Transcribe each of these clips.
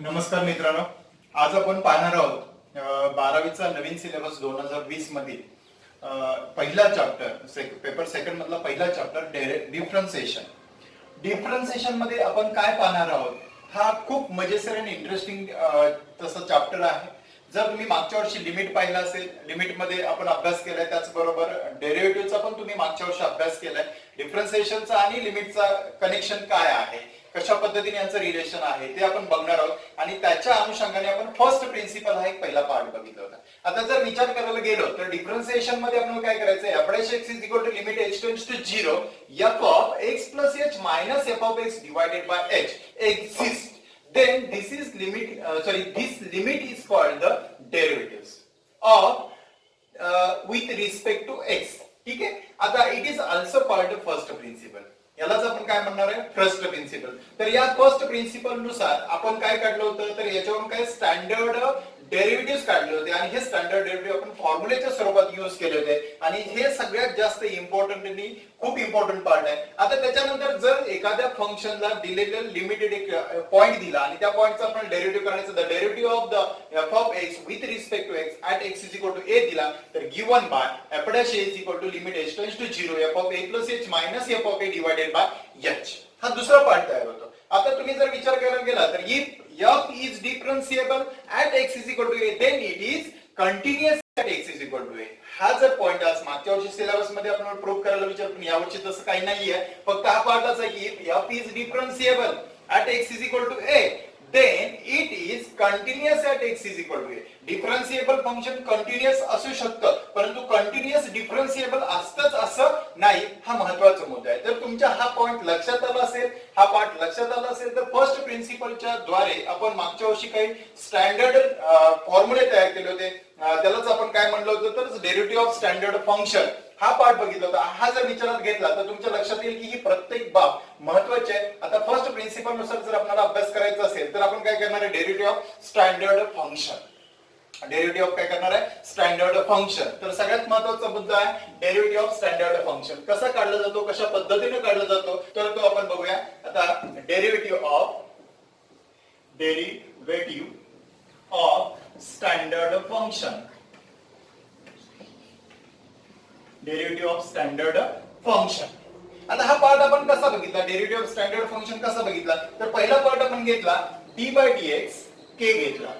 नमस्कार मित्रांनो, आज आपण पाहणार आहोत 12वीचा नवीन सिलेबस 2020 मधील पहिला चॅप्टर पेपर सेकंड मधला पहिला चॅप्टर डिफरन्सिएशन. डिफरन्सिएशन मध्ये आपण काय पाहणार आहोत, हा खूप मजेशीर आणि इंटरेस्टिंग तसा चॅप्टर आहे. जर तुम्ही मागच्या वर्षी लिमिट पाहिला असेल, लिमिट मध्ये आपण अभ्यास केलाय, त्याचबरोबर डेरिव्हेटिव्हचा पण तुम्ही मागच्या वर्षी अभ्यास केलाय. डिफरन्सिएशनचा आणि लिमिटचा कनेक्शन काय आहे, कशा पद्धतीने यांचं रिलेशन आहे ते आपण बघणार आहोत. आणि त्याच्या अनुषंगाने आपण फर्स्ट प्रिन्सिपल हा एक पहिला पार्ट बघितला होता. आता जर विचार करायला गेलो तर डिफरन्सिएशन मध्ये आपण काय करायचं, f(x) limit h tends to 0 f of x plus h minus f of x divided by h exists, then this is this limit is called the derivatives of with respect to x. ठीक आहे. आता it is also called first principle. यालाच आपण काय म्हणणार आहे, first principal. तर या फर्स्ट प्रिन्सिपल नुसार आपण काय काढलं होतं, तर याच्यावरून काय स्टँडर्ड डेरिव्हेटिव्ह काढले होते आणि हे स्टँडर्ड डेरिव्हेटिव्ह आपण फॉर्म्युलेच्या स्वरूपात यूज केले होते आणि हे सगळ्यात जास्त इम्पॉर्टंट आणि खूप इम्पॉर्टंट पार्ट आहे. आता त्याच्यानंतर जर एखाद्या फंक्शनला दिलेलं लिमिटेड एक पॉइंट दिला आणि त्या पॉइंटचा आपण डेरिव्हेटिव्ह काढायचं, the derivative of the f of x with respect to x at x is equal to a दिला, तर given by f dash a is equal to limit h tends to 0 f of a plus h minus f of a divided by h. हा दुसरा part तयार होतो. आता तुम्ही जर विचार करायला गेला तर if f is differentiable at x is equal to a, then it is continuous at x is equal to a. हा जर पॉइंट आज मागच्या वर्षी सिलेबस मध्ये आपण प्रूव्ह करायला विचार, पण यावर्षी तसं काही नाहीये. फक्त हा पार्ट असा की if f is differentiable at x is equal to a, then it is continuous at x is equal to a. Differentiable function continuous असू शकतं, परंतु कंटिन्युअस डिफरन्शिएबल असतंच असं नाही, हा महत्त्वाचा मुद्दा आहे. तर तुमच्या हा पॉइंट लक्षात आला असेल, हा पार्ट लक्षात आला असेल, तर फर्स्ट प्रिन्सिपलच्या द्वारे आपण मागच्या वर्षी काही स्टँडर्ड फॉर्म्युले तयार केले होते. त्यालाच आपण काय म्हणलं होतं, तर डेरिव्हेटिव्ह ऑफ स्टँडर्ड फंक्शन हा पार्ट बघितला होता. हा जर विचारात घेतला तर तुमच्या लक्षात येईल की ही प्रत्येक बाब महत्त्वाची आहे. आता फर्स्ट प्रिन्सिपल नुसार जर आपल्याला अभ्यास करायचा असेल तर आपण काय करणार आहे, derivative of standard function. Derivative of काय करणार आहे, स्टँडर्ड फंक्शन. तर सगळ्यात महत्त्वाचा मुद्दा आहे डेरिव्हेटिव्ह ऑफ स्टँडर्ड फंक्शन. कसा काढला जातो, कशा पद्धतीने काढला जातो, तर तो आपण बघूया. आता derivative of standard function. Derivative of standard function. आता हा पार्ट आपण कसा बघितला, डेरिव्हेटिव्ह ऑफ स्टँडर्ड फंक्शन कसा बघितला, तर पहिला पार्ट आपण घेतला d/dx k घेतला.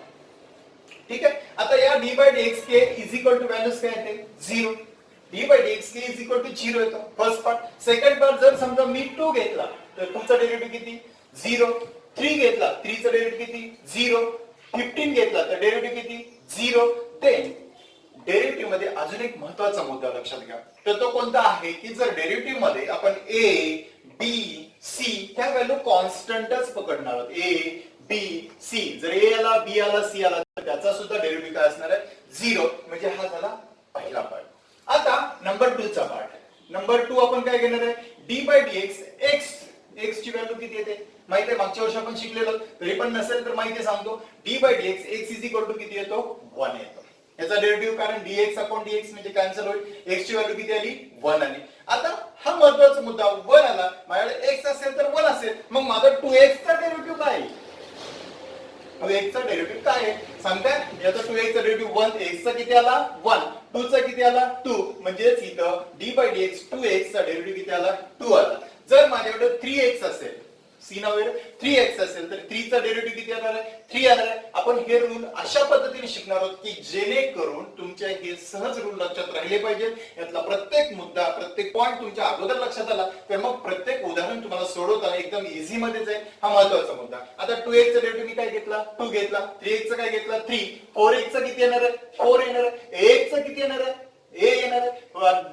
ठीक आहे. आता या d/dx k is equal to values काय येते, 0. d/dx k is equal to 0 येतो फर्स्ट पार्ट. सेकंड पार्ट जर समजा मी 2 घेतला तर 2 चा डेरिव्हेटिव्ह किती, 0. 3 घेतला, 3 चा डेरिव्हेटिव्ह किती, 0. 15 घेतला तर डेरिव्हेटिव्ह किती, 0. देन डेरिव्हेटिव्ह मध्ये अजून एक महत्त्वाचा मुद्दा लक्षात घ्या, तर तो कोणता आहे की जर डेरिव्हेटिव्ह मध्ये आपण a b c ह्या व्हॅल्यू कॉन्स्टंटच पकडणार आहोत, a b c, जर a आला b आला c आला तर त्याचा सुद्धा डेरिव्हेटिव्ह काय असणार आहे, 0. म्हणजे हा झाला पहिला पार्ट. आता नंबर 2 चा पार्ट. नंबर 2 आपण काय घेणार आहे, d/dx x ची व्हॅल्यू किती येते माहिती आहे, मागच्या वर्षी आपण शिकलेलो, तरी पण नसेल तर माहिती सांगतो. d/dx x is equal to किती येतो, 1 येतो. याचा डेरिव्हेटिव्ह कारण dx/dx म्हणजे कॅन्सल होईल, x ची व्हॅल्यू किती आली, 1 आली. आता हा महत्त्वाचा मुद्दा, 1 आला, माझ्याकडे x असेल तर 1 असेल, मग माझा 2x चा डेरिव्हेटिव्ह काय, 2x चा डेरिव्हेटिव्ह काय आहे सांगताय. याचा 2x चा डेरिव्हेटिव्ह 1, x चा किती आला, 1, 2 चा किती आला, 2. म्हणजे इथं d/dx 2x चा डेरिव्हेटिव्ह किती आला, 2 आला. जर माझ्याकडे 3x असेल, सी नव्हे 3x असेल तर 3 चा डेरिव्हेटिव्ह किती येणार आहे, 3 येणार आहे. आपण हे रूल अशा पद्धतीने शिकणार आहोत की जेणेकरून तुमच्या हे सहज रूल लक्षात राहिले पाहिजे. यातला प्रत्येक मुद्दा, प्रत्येक पॉइंट तुमच्या अगोदर लक्षात आला तर मग प्रत्येक उदाहरण तुम्हाला सोडवताना एकदम इझी मध्येच आहे. हा महत्त्वाचा मुद्दा. आता 2x चा डेरिव्हेटिव्ह मी काय घेतला, 2 घेतला. 3x चा काय घेतला, 3. 4x चा किती येणार आहे, 4 येणार आहे. ax चा किती येणार आहे, a येणार आहे.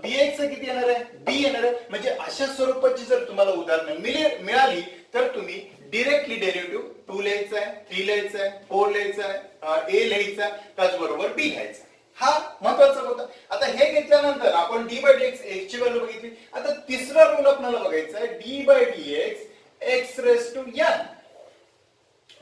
bx चा किती येणार आहे, b येणार आहे. म्हणजे अशा स्वरूपाची जर तुम्हाला उदाहरणं मिळाली तर तुम्ही डायरेक्टली डेरिव्हेटिव्ह 2 लिहायचा आहे, 3 लिहायचा आहे, 4 लिहायचा आहे, a लिहायचा, त्याचबरोबर b लिहायचा. हा महत्त्वाचा मुद्दा. आता हे घेतल्यानंतर आपण d/dx x ची व्हॅल्यू बघितली. आता तिसरा रूल आपल्याला बघायचा आहे, d/dx x raised to n.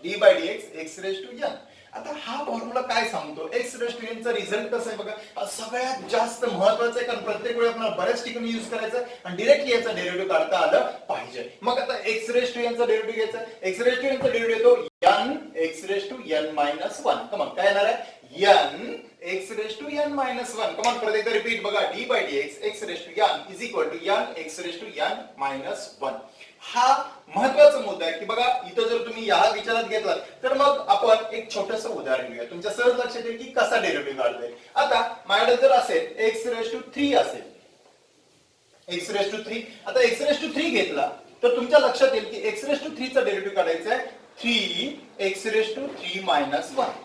d/dx x raised to n. आता हा फॉर्म्युला काय सांगतो, एक्स रेस टू एन चा रिझल्ट कसा आहे बघा, हा सगळ्यात जास्त महत्वाचा आहे, कारण प्रत्येक वेळी आपल्याला बऱ्याच ठिकाणी युज करायचं आणि डायरेक्टली याचा डेरिव्हेटिव्ह काढता आलं पाहिजे. मग आता एक्स रेस टू एन चा डेरिव्हेटिव्ह घ्यायचा, एक्स रेस टू एन चा डेरिव्हेटिव्ह येतो n x raise to n minus 1. Come on काय येणार आहे, n x raise to n minus 1. Come on परत एकदा रिपीट बघा, d by dx x raise to n is equal to n x raise to n minus 1. हा महत्वाचा मुद्दा आहे की बघा, इथं जर तुम्ही या विचारात घेतला तर मग आपण एक छोटस उदाहरण घेऊया, तुमच्या सहज लक्षात येईल की कसा डेरिव्हेटिव्ह काढता येईल. आता माझ्याकडे जर असेल एक्स रेस टू 3 असेल, एक्स रेस टू 3. आता एक्स रेस टू 3 घेतला तर तुमच्या लक्षात येईल की एक्स रेस टू 3 चा डेरिव्हेटिव्ह काढायचा आहे 3 एक्स रेस टू 3 मायनस 1.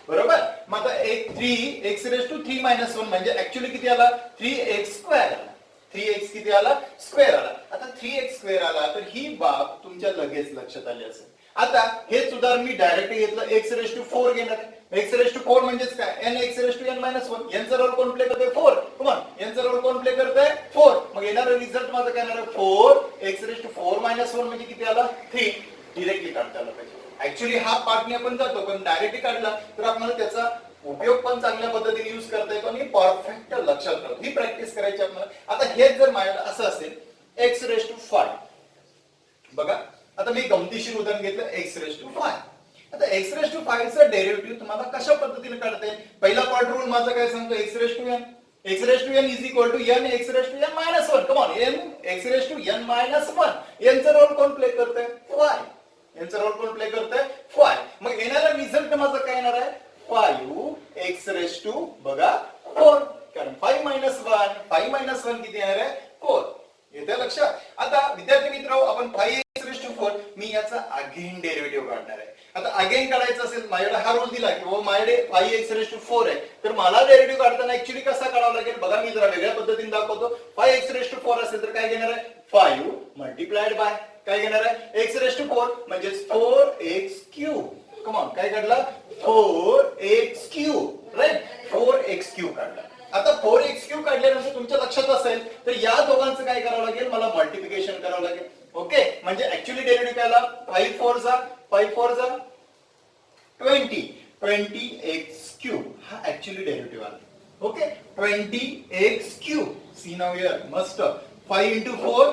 बरोबर. मग आता 3 एक्स रेस टू 3 मायनस 1 म्हणजे ऍक्च्युअली किती आला, 3x स्क्वेअर आला. 3x किती आला, स्क्वेअर आला. आता 3x स्क्वेअर आला तर ही बाब तुमच्या लगेच लक्षात आली असेल. आता हेच उदाहरण मी डायरेक्ट घेतलं, एक्स रेस टू 4 घेणार आहे. एक्स रेस टू 4 म्हणजेच काय, n x raise to n minus 1. यांचा रोल कोण प्ले करतोय, 4. कमॉन यांचा रोल कोण प्ले करतोय, 4. मग येणारा रिझल्ट माझा काय येणार आहे, 4 एक्स रेस टू 4 मायनस 1 म्हणजे किती आला, 3. डायरेक्टली काढता आलं पाहिजे. ऍक्च्युअली हा पार्टने आपण जातो, पण डायरेक्टली काढला तर आपल्याला त्याचा उपयोग पण चांगल्या पद्धतीने यूज करता येतो आणि परफेक्ट लक्षात राहतो. ही प्रॅक्टिस करायची आपल्याला. आता हेच जर माझ्याकडे असं असेल एक्स रेस टू 5, बघा आता मी गमतीशीर उदाहरण घेतलं एक्स रेस टू 5. आता एक्स रेस टू 5 चा डेरिव्हेटिव्ह तुम्हाला कशा पद्धतीने काढता येईल, पहिला पार्ट रूल माझा काय सांगतो, x raise to n. X raise to n is equal to n x raise to n minus 1. Come on n x raise to n minus 1. यांचा रोल कोण प्ले करतंय, 5. यांचा रोल कोण प्ले करतंय, 5. मग येणारा रिझल्ट माझा काय येणार आहे, 5 एक्स रेस टू बघा 4. कारण 5 मायनस 1, 5 मायनस 1 किती येणार आहे, 4. येते लक्षात. आता विद्यार्थी मित्र, आपण 5 एक्स रेस टू 4 मी याचा अगेन डेरिव्हेटिव्ह काढणार आहे. आता अगेन काढायचं असेल, माझ्याकडे हा रूल दिला की माझ्याकडे 5 एक्स रेस टू 4 आहे, तर मला डेरिव्हेटिव्ह काढताना ऍक्च्युअली कसा काढावा लागेल बघा, मी जरा वेगळ्या पद्धतीने दाखवतो. 5 एक्स रेस टू 4 असेल तर काय घेणार आहे, 5 मल्टिप्लाइड बाय काय घेणार आहे, एक्स रेस टू 4 म्हणजे 4x क्यूब. कम ऑन काय काढला, 4x cube. Right, 4x cube काढला. आता 4x क्यूब काढल्यानंतर तुमच्या लक्षात असेल तर या दोघांचं काय करावं लागेल, मला मल्टिप्लिकेशन करावं लागेल. ओके, म्हणजे ऍक्च्युअली डेरिव्हेटिव्ह काय आला, 5 4 जा 20 20x क्यूब हा ऍक्च्युअली डेरिव्हेटिव्ह आला. Okay, 20x cube. See now here मस्त 5 into 4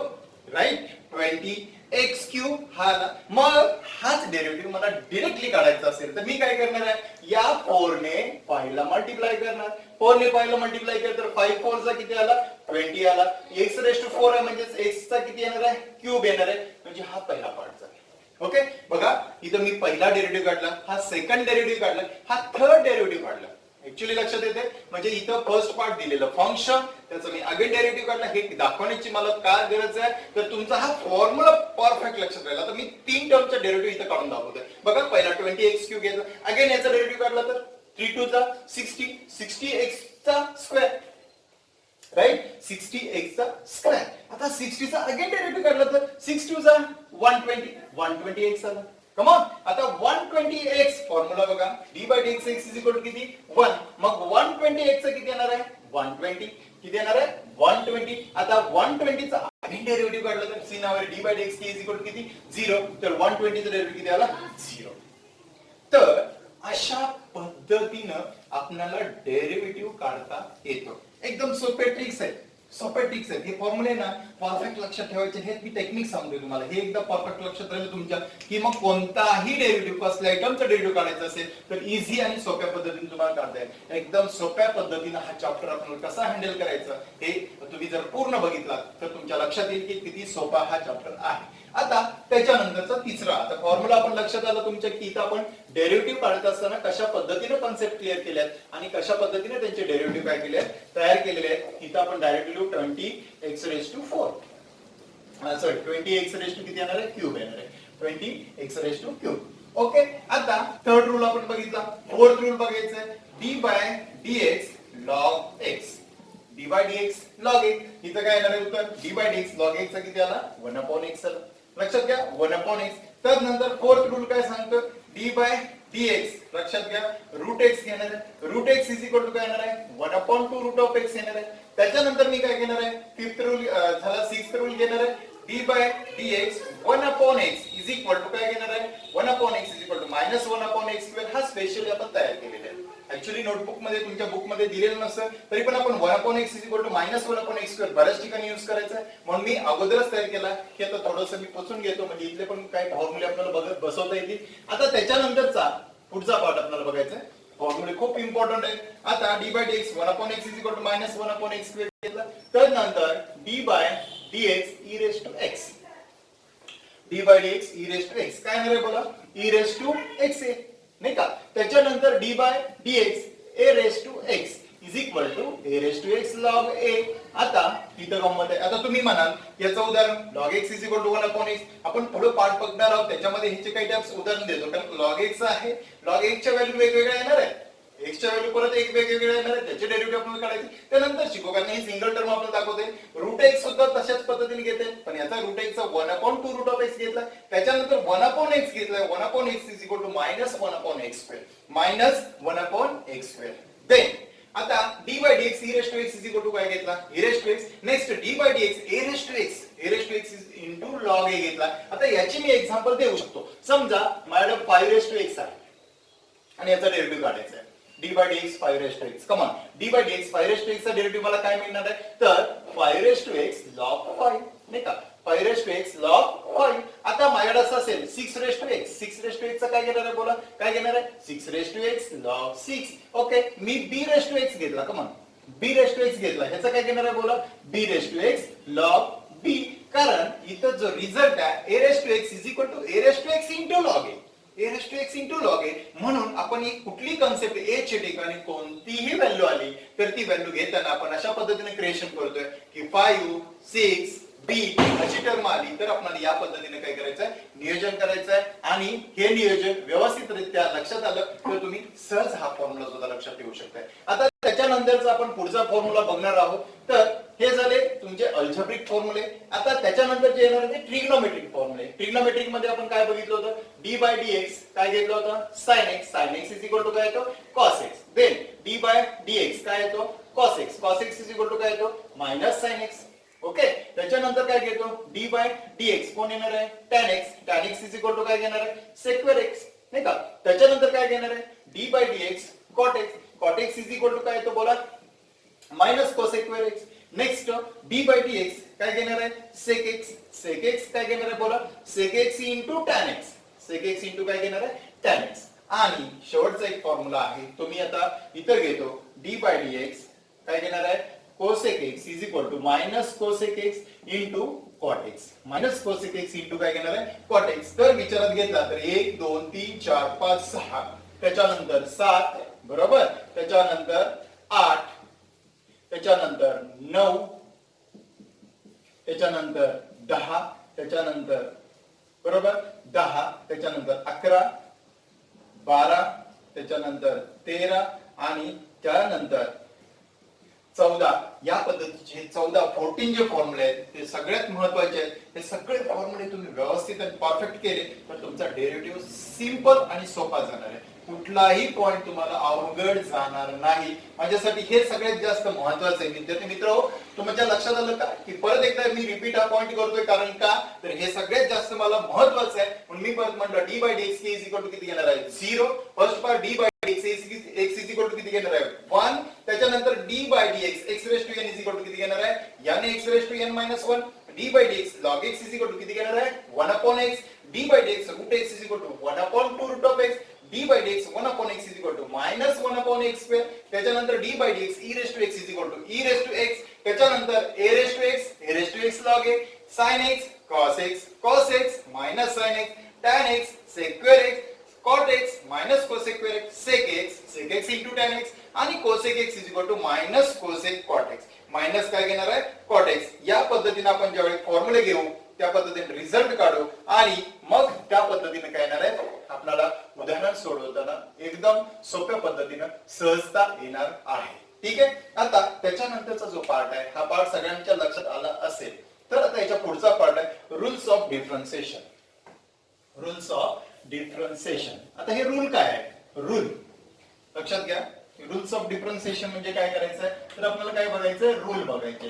राईट, 20x क्यूब हा आला. मग हाच डेरिव्हेटिव्ह मला डायरेक्टली काढायचा असेल तर मी काय करणार आहे, या 4 ने 5 ला मल्टिप्लाय करणार. 4 ने 5 ला मल्टिप्लाय केलं तर 5 4 चा किती आला, 20 आला. x रेस टू 4 आहे म्हणजे x चा किती येणार आहे, क्यूब येणार आहे. म्हणजे हा पहिला पार्ट झाला. ओके, बघा इथं मी पहिला डेरिव्हेटिव्ह काढला, हा सेकंड डेरिव्हेटिव्ह काढला, हा थर्ड डेरिव्हेटिव्ह काढला. ऍक्च्युअली लक्षात येते म्हणजे इथं फर्स्ट पार्ट दिलेलं फंक्शन, त्याचं मी अगेन डेरिव्हेटिव्ह काढला. हे दाखवण्याची मला काय गरज आहे, तर तुमचा हा फॉर्म्युला परफेक्ट लक्षात राहिला. तर मी 3 टर्मचा डेरिव्हेटिव्ह इथं काढून दाखवतोय. बघा पहिला 20x क्यूब घ्यायचा, अगेन याचा डेरिव्हेटिव्ह काढला तर 3 2 चा 60 60x चा स्क्वेअर. राईट, 60x चा स्क्वेअर. आता 60 चा अगेन डेरिव्हेटिव्ह काढला तर 6 2 चा 120 120x आला. कम ऑन, आता 120x फॉर्म्युला बघा, d by dx x is equal to किती 1. मग 120x चा किती येणार आहे, 120. किती येणार आहे, 120. आता 120 चा अगेन डेरिव्हेटिव्ह काढला तर see now d by dx is equal to किती 0. तर 120 चा डेरिव्हेटिव्ह किती आला, 0. तर अशा पद्धतीनं आपल्याला डेरिव्हेटिव्ह काढता येतो. एकदम सोपे ट्रिक्स आहेत, सोपे ट्रिक्स आहेत. हे फॉर्म्युले ना परफेक्ट लक्षात ठेवायचे. हे मी टेक्निक सांगतोय तुम्हाला, हे एकदा परफेक्ट लक्षात राहिलं तुमच्या की मग कोणताही डेरिव्हेटिव्ह कसल्या आयटमचा डेरिव्हेटिव्ह काढायचा असेल तर इझी आणि सोप्या पद्धतीने तुम्हाला काढता येईल. एकदम सोप्या पद्धतीने हा चॅप्टर आपण कसा हँडल करायचा हे तुम्ही जर पूर्ण बघितला तर तुमच्या लक्षात येईल की किती सोपा हा चॅप्टर आहे. आता त्याच्यानंतरचा तिसरा, आता फॉर्म्युला आपण लक्षात आलं तुमच्या की इथं आपण डेरिव्हेटिव्ह काढत असताना कशा पद्धतीने कन्सेप्ट क्लिअर केल्यात आणि कशा पद्धतीने त्यांचे डेरिव्हेटिव्ह काय केले तयार केलेले आहेत. इथं आपण directly 20x raise to 4 sorry 20x raise to किती येणार आहे, क्यूब येणार आहे. 20x raise to cube. Okay, आता थर्ड रूल आपण बघितला. फोर्थ रूल बघायचा आहे, d by dx log x. d by dx log x. इथं काय येणार आहे उत्तर, d by dx log x चा किती आला, 1/x आला. लक्षात घ्या 1/x. त्यानंतर फोर्थ रूल काय सांगतो, d by dx लक्षात घ्या रूट x घेणार आहे. Root x is equal to काय येणार आहे, 1/2 रूट ऑफ x येणार आहे. त्याच्यानंतर मी काय घेणार आहे, फिफ्थ रूल झाला, सिक्स्थ रूल घेणार आहे, d by dx 1/x is equal to काय घेणार आहे 1/x is equal to -1/x square हा स्पेशली आपण तयार केलेला आहे. ऍक्च्युअली नोटबुक मध्ये तुमच्या बुक मध्ये दिलेलं नसतं तरी पण आपण 1/x is equal to -1/x square बऱ्याच ठिकाणी यूज करायचं आहे म्हणून मी अगोदरच तयार केला. हे तर थोडंसं मी पुसून घेतो म्हणजे इथले पण काही फॉर्म्युले आपल्याला बघत बसवता येतील. आता त्याच्यानंतरचा पुढचा पार्ट आपल्याला बघायचा आहे. फॉर्म्युले खूप इम्पॉर्टंट आहे. आता d by dx 1/x is equal to -1/x square घेतला तर नंतर d by dx e raise to x d by dx e raise to x काय आहे बोला e रेस टू x आहे नाही का. त्याच्यानंतर d by dx a raise to x is equal to a raise to x log a. आता इथं गंमत आहे. आता तुम्ही म्हणाल याचं उदाहरण log x is equal to 1/x आपण पुढे पार्ट बघणार आहोत त्याच्यामध्ये ह्याचे काही टाइप्स उदाहरण देतो कारण log x आहे log x च्या व्हॅल्यू वेगवेगळ्या येणार आहे x च्या व्हॅल्यू परत एक वेगवेगळे येणार आहे त्याचे डेरिव्हेटिव्ह आपल्याला काढायचे त्यानंतर शिकू कारण ही सिंगल टर्म आपल्याला दाखवते. रूट x सुद्धा तशाच पद्धतीने घेते पण याचा रूट x चा 1/2 रूट ऑफ x घेतला त्याच्यानंतर 1/x घेतलाय 1/x is equal to -1/x square -1/x square. Then आता d by dx e raise to x is equal to काय घेतला e raise to x. Next d by dx a raise to x into log a घेतला. आता याची मी example देऊ शकतो. समजा माझ्याकडे 5 रेस टू x आहे आणि याचा डेरिव्हेटिव्ह काढायचा आहे d by dx 5 raise to x. Come on d by dx 5 raise to x चा डेरिव्हेटिव्ह मला काय मिळणार आहे तर 5 रेस टू x log 5 नाही का 5 रेस टू x log 5. आता माझ्याकडे असं असेल 6 रेस टू x चा काय घेणार आहे बोला काय घेणार आहे 6 raise to x log 6. Okay मी b रेस टू x घेतला. Come on b raise to x घेतला ह्याचा काय घेणार आहे बोला b raise to x log b कारण इथं जो रिझल्ट आहे a raise to x is equal to a raise to x into log a a raise to x into log a. म्हणून आपण ही कुठली कन्सेप्ट a च्या ठिकाणी कोणतीही व्हॅल्यू आली तर ती व्हॅल्यू घेताना आपण अशा पद्धतीने क्रिएशन करतोय की 5 6 b अशी टर्म आली तर आपल्याला या पद्धतीने काय करायचं नियोजन करायचं आहे आणि हे नियोजन व्यवस्थितरित्या लक्षात आलं तर तुम्ही सहज हा फॉर्म्युला सुद्धा लक्षात ठेवू शकता. आता त्याच्यानंतरचा आपण पुढचा फॉर्म्युला बघणार आहोत. तर हे झाले तुमचे अल्जेब्रिक फॉर्म्युले. आता त्याच्यानंतर जे येणार ते ट्रिग्नोमेट्रिक फॉर्म्युले. ट्रिग्नोमेट्रिक मध्ये आपण काय बघितलं होतं d बाय dx काय घेतलं होतं sin x is equal to काय येतो cos x. Then d by dx काय येतो cos x is equal to काय येतो sin x. ओके त्याच्यानंतर काय घेतो d बाय dx कोण येणार आहे tan x is equal to काय घेणार आहे sec x नाही का. त्याच्यानंतर काय घेणार आहे d by dx cot x is equal to काय येतो बोला cos x. Next d by dx काय घेणार आहे sec x काय घेणार आहे बोला sec x into tan x काय घेणार आहे tan x. आणि शेवटचा एक फॉर्म्युला आहे तो मी आता इथं घेतो d बाय dx काय घेणार आहे cosec x is equal to cosec x into cot x cosec x into काय घेणार आहे cot x. तर विचारात घेतला तर 1 2 3 4 5 6 त्याच्यानंतर 7 बरोबर त्याच्यानंतर 8 त्याच्यानंतर 9 त्याच्यानंतर 10 त्याच्यानंतर बरोबर 10 त्याच्यानंतर 11 12 त्याच्यानंतर 13 आणि त्यानंतर 14 या पद्धतीचे 14 जे फॉर्म्युले आहेत ते सगळ्यात महत्त्वाचे आहेत. हे सगळे फॉर्म्युले तुम्ही व्यवस्थित आणि परफेक्ट केले तर तुमचा डेरिव्हेटिव्ह सिंपल आणि सोपा जाणार आहे. कुठलाही पॉइंट तुम्हाला अवघड जाणार नाही. माझ्यासाठी हे सगळ्यात जास्त महत्त्वाचं आहे. विद्यार्थी मित्र तुमच्या लक्षात आलं का की परत एकदा मी रिपीट हा पॉइंट करतोय कारण का तर हे सगळ्यात जास्त मला महत्त्वाचं आहे. म्हणून मी परत म्हटलं d by dx is equal to किती घेणार आहे 0. First part d by dx x is equal to किती घेणार आहे 1. त्याच्यानंतर d by dx x raise to n is equal to किती घेणार आहे n x raise to n - 1. d by dx log x is equal to किती घेणार आहे 1/x. d by dx root x is equal to 1/2 root of x. d by dx 1/x is equal to -1/x square. त्याच्यानंतर d by dx e raise to x is equal to e raise to x. त्याच्यानंतर a raise to x log a sin x cos x minus sin x tan x sec x cot x minus cosec sec x into tan x आणि cosec x is equal to minus cosec cot x minus काय घेणार आहे cot x. या पद्धतीने आपण ज्यावेळी फॉर्म्युले घेऊ त्या पद्धतीने रिझल्ट काढू आणि मग त्या पद्धतीने काय येणार आहे आपल्याला उदाहरण सोडवताना एकदम सोप्या पद्धतीने सहजता येणार आहे. ठीक आहे. आता त्याच्यानंतरचा जो पार्ट आहे हा पार्ट सगळ्यांच्या लक्षात आला असेल तर आता याच्या पुढचा पार्ट आहे रूल्स ऑफ डिफरन्शिएशन. आता हे रूल काय आहे रूल लक्षात घ्या. रूल्स ऑफ डिफरन्शिएशन म्हणजे काय करायचं आहे तर आपल्याला काय बघायचं रूल बघायचे.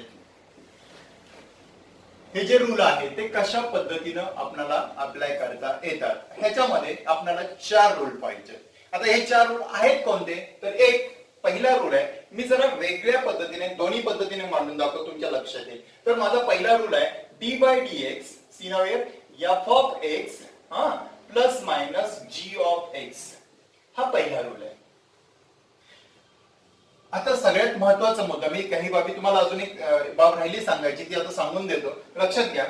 हे जे रूल आहे ते कशा पद्धतीनं आपल्याला अप्लाय करता येतात, ह्याच्यामध्ये आपल्याला 4 रूल पाहिजे. आता हे 4 रूल आहेत कोणते, तर एक पहिला रूल आहे, मी जरा वेगळ्या पद्धतीने दोन्ही पद्धतीने मांडून दाखवतो, तुमच्या लक्षात येईल. तर माझा पहिला रूल आहे d by d x, see now f of x plus minus g of x, हा पहिला रूल आहे. आता सगळ्यात महत्वाचा मुद्दा, मी काही बाबी तुम्हाला अजून एक बाब राहिली सांगायची, ती आता सांगून देतो, लक्षात घ्या.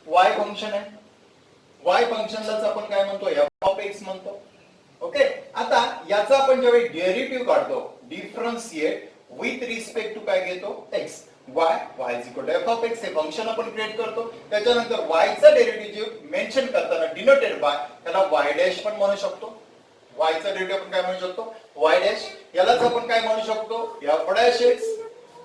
वाय फंक्शन आहे, वाय फंक्शनलाच आपण काय म्हणतो, एफ ऑफ एक्स म्हणतो. ओके, आता याचा आपण जेव्हा डेरिव्हेटिव्ह काढतो, डिफरन्शिएट विथ रिस्पेक्ट टू काय घेतो, x. y is equal to f of x हे फंक्शन आपण क्रिएट करतो. त्याच्यानंतर y चा डेरिव्हेटिव्ह मेन्शन करताना डिनोटेड बाय, त्याला y डॅश पण म्हणू शकतो. y चा डेरिव्हेटिव्ह आपण काय म्हणू शकतो, y डॅश. यालाच आपण काय म्हणू शकतो, f डॅश x.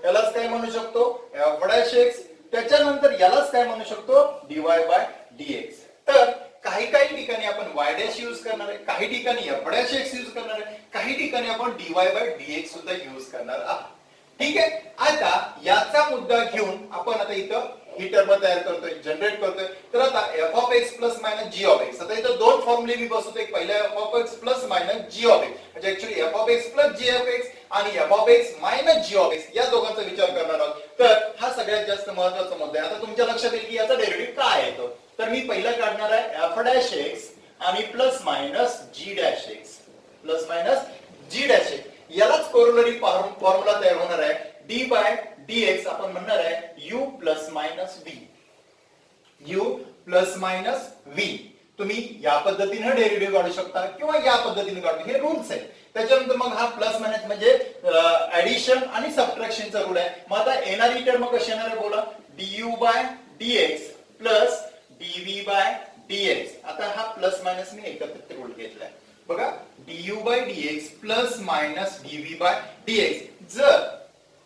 यालाच काय म्हणू शकतो, f डॅश x. त्याच्यानंतर यालाच काय म्हणू शकतो, dy बाय dx. तर काही काही ठिकाणी आपण y डॅश यूज करणार आहे, काही ठिकाणी f डॅश x यूज करणार आहे, काही ठिकाणी आपण dy बाय dx सुद्धा यूज करणार आहोत. ठीक आहे. आता याचा मुद्दा घेऊन आपण आता इथं ही टर्म तयार करतोय, जनरेट करतोय. तर आता f of x plus minus g of x, आता इथं दोन फॉर्म्युले मी बसवतो, एक पहिला f of x plus minus g of x, म्हणजे actually f of x plus g of x आणि f of x minus g of x या दोघांचा विचार करणार आहोत. तर हा सगळ्यात जास्त महत्त्वाचा मुद्दा आहे. आता तुमच्या लक्षात येईल की याचा डेरिव्हेटिव्ह काय येतो. तर मी पहिला काढणार आहे f डॅश x आणि plus minus g dash x, plus minus g dash x. यालाच कोरोलरी फॉर्म्युला तयार होणार आहे, d बाय dx आपण म्हणणार आहे u plus minus v, u plus minus v. तुम्ही या पद्धतीने डेरिव्हेटिव्ह काढू शकता किंवा या पद्धतीने काढू, हे रूल्स आहेत. त्याच्यानंतर मग हा प्लस मायनस म्हणजे ऍडिशन आणि सबट्रॅक्शनचा रूल आहे. मग आता येणारी टर्म कशी येणार आहे बोला, du by dx plus dv by dx. आता हा प्लस मायनस मी एकत्रित रूल घेतलाय बघा, du by dx plus minus dv by dx. जर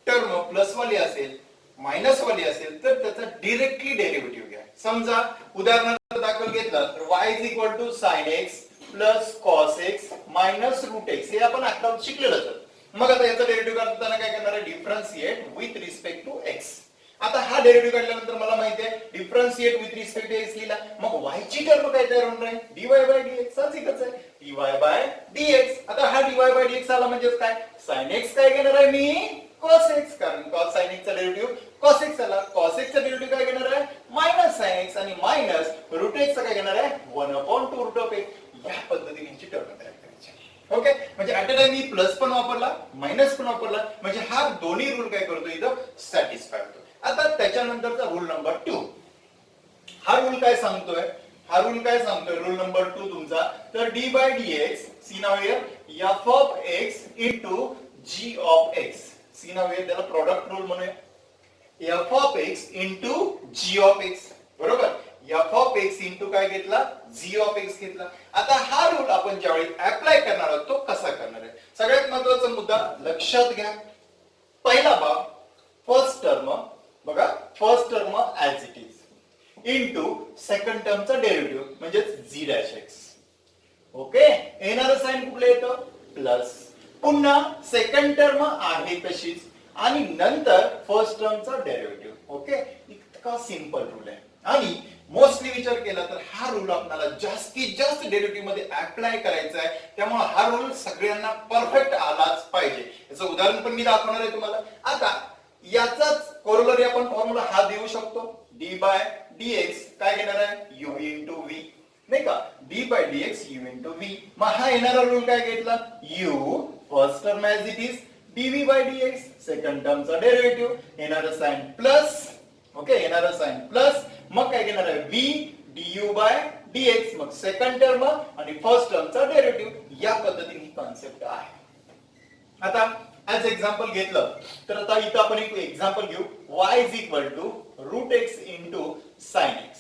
टर्म प्लस वाली असेल मायनस वाली असेल तर त्याचा डायरेक्टली डेरिव्हेटिव्ह घ्या. समजा उदाहरणार्थ दाखल घेतलं तर y is equal to sin x plus cos x minus root x, हे आपण आत्ता शिकलेलंच आहे. मग आता याचा डेरिव्हेटिव्ह काढताना काय करणार आहे, differentiate with respect to x. आता हा डेरिव्हेटिव्ह काढल्यानंतर मला माहिती आहे differentiate with respect to x लिहिला, मग y ची टर्म काय तयार होणार आहे, dy बाय dx. साहजिकच आहे, dy बाय dx. आता हा dy बाय dx आला म्हणजे काय, sin x काय घेणार आहे मी, cos x, कारण cos sin x चा डेरिव्हेटिव्ह cos x आला. cos x चा डेरिव्हेटिव्ह काय घेणार आहे, मायनस sin x आणि मायनस रूट x चा काय घेणार आहे, 1/2 रूट ऑफ x. या पद्धतीने यांची टर्म तयार करायची. ओके, म्हणजे at a time me plus पण वापरला मायनस पण वापरला, म्हणजे हा दोन्ही रूल काय करतो इथं सॅटिस्फाय होतो. आता त्याच्यानंतरचा रूल नंबर 2, हा रूल काय सांगतोय, हा रूल काय सांगतोय, रूल नंबर 2 तुमचा, तर d by dx, see now here f of x into g of x. See now here, त्याला प्रोडक्ट रूल म्हणूया, f of x into g of x. बरोबर, f ऑफ x इनटू काय घेतला, g of x घेतला. आता हा rule आपण ज्यावेळी अप्लाय करणार आहोत तो कसा करणार आहे, सगळ्यात महत्त्वाचा मुद्दा लक्षात घ्या. पहिला भाग, फर्स्ट टर्म बघा, first term as it is into second टर्मचा डेरिव्हेटिव्ह म्हणजे g डॅश x. ओके, येणारं साइन कुठलं येतं, प्लस. पुन्हा सेकंड टर्म आहे तशीच आणि नंतर फर्स्ट टर्मचा डेरिव्हेटिव्ह. ओके, इतका सिंपल रूल आहे. आणि मोस्टली विचार केला तर हा रूल आपल्याला जास्तीत जास्त डेरिव्हेटिव्ह मध्ये अप्लाय करायचा आहे, त्यामुळे हा रूल सगळ्यांना परफेक्ट आलाच पाहिजे. याचं उदाहरण पण मी दाखवणार आहे तुम्हाला. आता याचाच कोरोलरी आपण फॉर्म्युला हा देऊ शकतो, d बाय dx काय घेणार आहे, u इंटू v, नाही का, d by dx u into v. मग हा येणारा रूल काय घेतला, u first term as it is, dv by dx second टर्मचा डेरिव्हेटिव्ह, येणारा साइन प्लस. ओके, येणारा साइन प्लस, मग काय घेणार आहे v du बाय dx, मग सेकंड टर्म आणि फर्स्ट टर्मचा डेरिव्हेटिव्ह. या पद्धतीने ही कॉन्सेप्ट आहे. आता ऍज एक्झाम्पल घेतलं तर आता इथं आपण एक एक्झाम्पल घेऊ, y is equal to root x into sine x.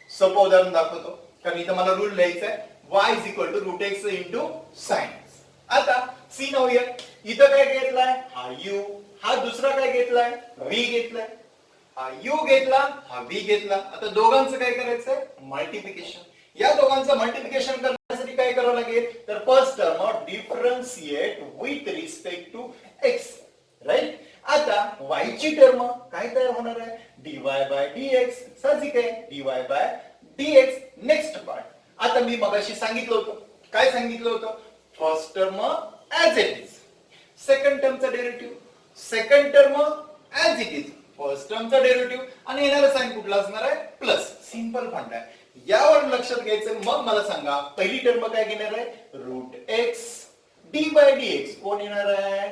सोपं उदाहरण दाखवतो, कारण इथं मला रूल लिहायचा आहे, y is equal to root x into sine x. आता सी नाव हियर, इथं काय घेतलाय, हा u, हा दुसरा काय घेतलाय, v घेतलाय, हा u घेतला, हा v घेतला. आता दोघांचं काय करायचंय, मल्टिप्लिकेशन. या दोघांचं मल्टिप्लिकेशन करण्यासाठी काय करावं लागेल, तर first term differentiate with respect to x, right. आता y ची टर्म काय तयार होणार आहे, dy बाय dx. साहजिक आहे, dy by dx. Next part. आता मी मगाशी सांगितलं होतं, काय सांगितलं होतं, first term as it is, second टर्मचा derivative, second term as it is, first टर्मचा डेरिव्हेटिव्ह, आणि येणारा साइन कुठला असणार आहे, प्लस. सिंपल फंडा आहे, यावर लक्षात घ्यायचं. मग मला सांगा पहिली टर्म काय घेणार आहे, root x d by dx. कोण येणार आहे,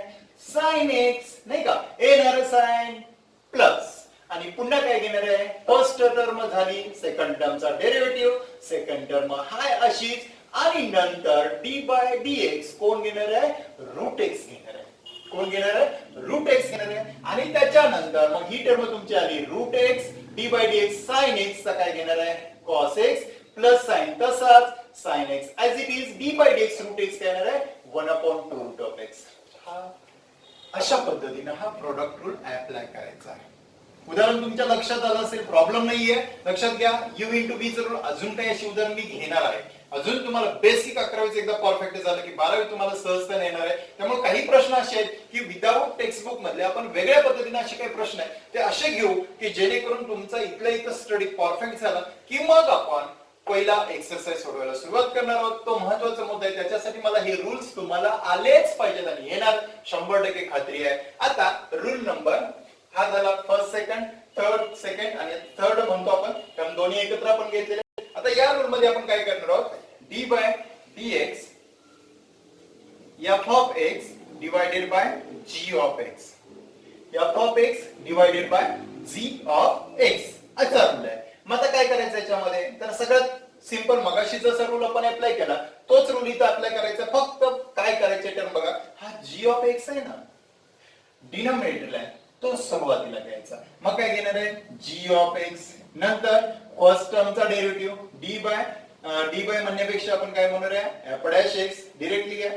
साइन एक्स, नाही का, येणार साइन प्लस. आणि पुन्हा काय घेणार आहे, फर्स्ट टर्म झाली, सेकंड टर्मचा डेरिव्हेटिव्ह, सेकंड टर्म हाय अशीच, आणि नंतर डी बाय डीएक्स कोण घेणार आहे, रूट एक्स घेणार आहे. कोण घेणार आहे, रूट एक्स घेणार आहे. आणि त्याच्यानंतर मग ही टर्म तुमची आली root x d by dx, sine x चा काय घेणार आहे, कॉस एक्स प्लस साइन, तसाच sine x as it is, d by dx root x काय येणार आहे, 1/2 रूट ऑफ एक्स. अशा पद्धतीने हा प्रोडक्ट रूल अप्लाय करायचा आहे. उदाहरण तुमच्या लक्षात आलं असेल, प्रॉब्लेम नाहीये, लक्षात घ्या. यू इंटू बी चं रूल अजून काही अशी उदाहरण मी घेणार आहे. अजून तुम्हाला बेसिक 11वीच एकदा परफेक्ट झालं की 12वी तुम्हाला सहजता येणार आहे. त्यामुळे काही प्रश्न असे आहेत की विदाउट टेक्स्ट बुक मधले आपण वेगळ्या पद्धतीने असे काही प्रश्न आहेत ते असे घेऊ की जेणेकरून तुमचा इथल्या इथं स्टडी परफेक्ट झाला की मग आपण पहिला एक्सरसाइज सोडवायला सुरुवात करणार आहोत. तो महत्त्वाचा मुद्दा आहे, त्याच्यासाठी मला हे रूल्स तुम्हाला आलेच पाहिजेत आणि येणार 100% खात्री आहे. आता रूल नंबर हा झाला फर्स्ट सेकंड, थर्ड सेकंड आणि थर्ड म्हणतो आपण, कारण दोन्ही एकत्र आपण घेतलेले. आता या रूल मध्ये आपण काय करणार आहोत, d by dx f of x divided by g of x, f of x divided by g of x असा रूल आहे. मग आता काय करायचं याच्यामध्ये, तर सगळ्यात सिंपल मगाशी जसा रूल आपण अप्लाय केला तोच रूल इथं अप्लाय करायचा. फक्त काय करायचे टर्म बघा, हा g of x आहे ना, डिनॉमिनेटरला आहे, तो सुरुवातीला घ्यायचा. मग काय घेणार आहे, g of x, नंतर फर्स्ट टर्मचा डेरिव्हेटिव्ह डी बाय म्हणण्यापेक्षा आपण काय म्हणणार आहे, f डॅश x, डायरेक्टली घ्या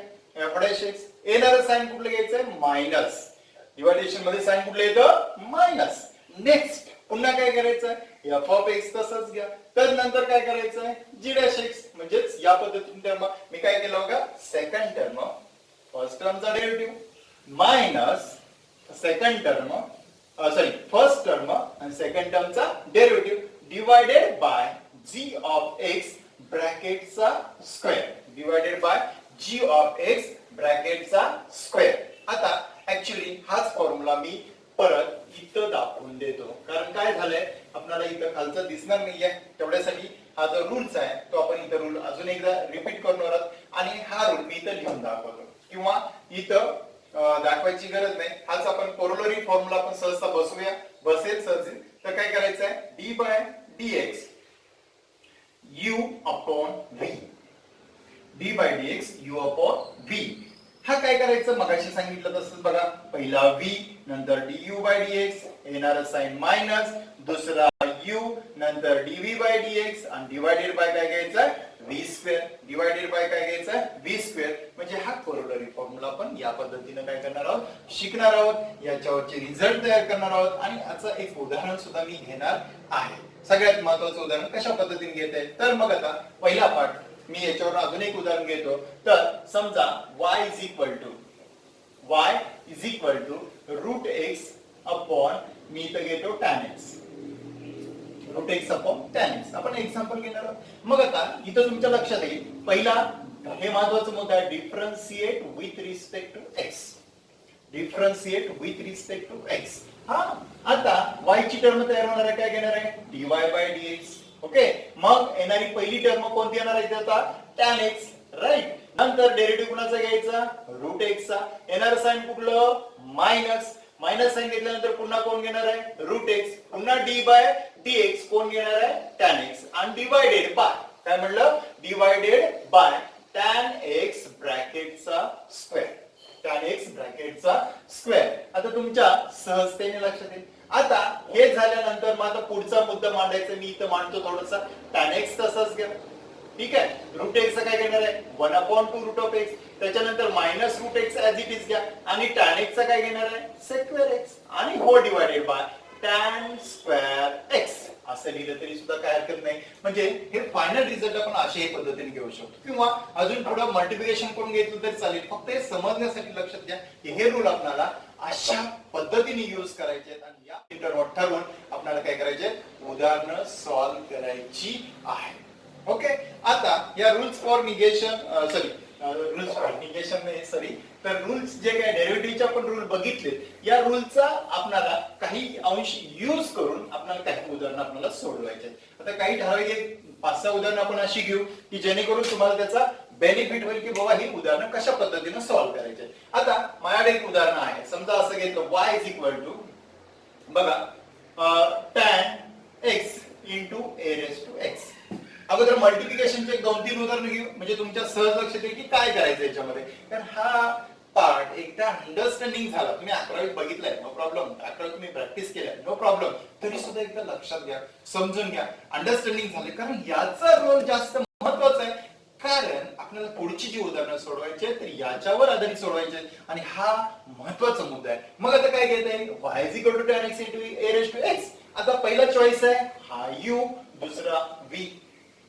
f डॅश x. येणारं साइन कुठलं घ्यायचंय, मायनस. डिव्हायडेशन मध्ये साइन कुठलं येतं, मायनस. नेक्स्ट पुन्हा काय करायचंय, f ऑफ x तसंच घ्या. तर नंतर काय करायचंय, g डॅश x. म्हणजेच या पद्धतीने टर्म मी काय केलं बघा, सेकंड टर्म फर्स्ट टर्मचा derivative minus second term sorry first term आणि सेकंड टर्मचा derivative divided by g of x ब्रॅकेटचा square, divided by g of x ब्रॅकेटचा स्क्वेअर. आता ऍक्च्युअली हाच फॉर्म्युला मी परत इथं दाखवून देतो, कारण काय झालंय आपल्याला इथं खालचं दिसणार नाहीये, तेवढ्यासाठी हा जो रूल्स आहे तो आपण इथं रूल अजून एकदा रिपीट करणार आहोत आणि हा रूल मी इथं लिहून दाखवतो, किंवा इथं दाखवायची गरज नाही. हाच आपण कोरोलरी फॉर्म्युला आपण सहजता बसेल सहज. तर काय करायचं आहे, d by dx u upon v, d by dx u upon v. हा काय करायचं, मगाशी सांगितलं तसंच बघा, पहिला v, नंतर du बाय dx, येणारा साइन मायनस, दुसरा u, नंतर dv बाय dx आणि डिवाइडेड बाय काय घ्यायचं, v स्क्वेअर, डिवाइडेड बाय काय घ्यायचं, v स्क्वेअर. म्हणजे हा कोरोलरी फॉर्म्युला आपण या पद्धतीने काय करणार आहोत, शिकणार आहोत, याच्यावरचे रिझल्ट तयार करणार आहोत आणि याचं एक उदाहरण सुद्धा मी घेणार आहे. सगळ्यात महत्त्वाचं उदाहरण कशा पद्धतीने घेत आहे, तर मग आता पहिला पार्ट मी याच्यावर अजून एक उदाहरण घेतो. तर समजा y is equal to root x upon, मी इथं घेतो tan x, root x upon tan x. आपण एक्झाम्पल घेणार आहोत. मग आता इथं तुमच्या लक्षात येईल, पहिला हे महत्त्वाचं मुद्दा आहे, differentiate with respect to x, differentiate with respect to x. हा आता y ची टर्म तयार होणार आहे, काय घेणार आहे, dy बाय dx. ओके, मग येणारी पहिली टर्म कोणती येणार आहे, आता tan x, राईट. नंतर डेरिव्हेटिव्ह कुणाचा घ्यायचा, रूट x चा. येणार साइन कुठलं, मायनस. मायनस साइन घेतल्यानंतर पुन्हा कोण घेणार आहे, रूट x. पुन्हा d बाय dx कोण घेणार आहे, tan x. आणि डिवाइडेड बाय काय म्हणलं, डिवाइडेड बाय tan x ब्रॅकेटचा स्क्वेअर, tan x ब्रॅकेटचा स्क्वेअर. आता तुमच्या सहजतेने लक्षात येईल. आता हे झाल्यानंतर मग आता पुढचा मुद्दा मांडायचा, मी इथं मांडतो थोडासा. tan x तसंच घ्या, ठीक आहे. रूट x चा काय घेणार आहे, 1/2 रूट ऑफ x. त्याच्यानंतर minus root x as it is घ्या आणि tan x चा काय घेणार आहे, सेक्वेअर x आणि whole divided by tan square x असं लिहिलं तरी सुद्धा काय हरकत नाही. म्हणजे हे फायनल रिझल्ट आपण अशाही पद्धतीने घेऊ शकतो किंवा अजून पुढे मल्टिप्लिकेशन करून घेतलं तरी चालेल. फक्त हे समजण्यासाठी लक्षात घ्या की हे रूल आपल्याला अशा पद्धतीने यूज करायचे आहेत आणि या इंटरव्ह्यू ठरवून आपल्याला काय करायचे, उदाहरणं सॉल्व्ह करायची आहे. ओके, आता या rules for negation rules for negation नाही सॉरी, तर रूल्स जे काही डेरिव्हेटिव्हचे आपण रूल बघितले, या रूलचा आपल्याला काही अंश यूज करून आपल्याला काही उदाहरणं आपल्याला सोडवायचे. आता काही ठराविक 5-6 उदाहरणं आपण अशी घेऊ की जेणेकरून तुम्हाला त्याचा बेनिफिट होईल की बाबा ही उदाहरणं कशा पद्धतीने सॉल्व्ह करायचे. आता माझ्याकडे एक उदाहरण आहे. समजा असं घेतलं y इज इक्वल टू बघा tan x into a raised to x. अगोदर मल्टिप्लिकेशनचे 2-3 उदाहरण घेऊ म्हणजे तुमच्या सहज लक्षात येईल की काय करायचं याच्यामध्ये. कारण हा पार्ट एकदा अंडरस्टँडिंग झाला, तुम्ही 11वीत बघितलाय नो प्रॉब्लेम, 11वीत तुम्ही प्रॅक्टिस केलाय नो प्रॉब्लेम, तरी सुद्धा एकदा लक्षात घ्या, समजून घ्या, अंडरस्टँडिंग झाले. कारण याचा रोल जास्त महत्वाचा आहे. कारण आपल्याला पुढची जी उदाहरणं सोडवायची आहेत तर याच्यावर आधारित सोडवायचे आणि हा महत्वाचा मुद्दा आहे. मग आता काय घेत आहे, y is equal to tan x into a raised to x. आता पहिला चॉईस आहे हा u, दुसरा v.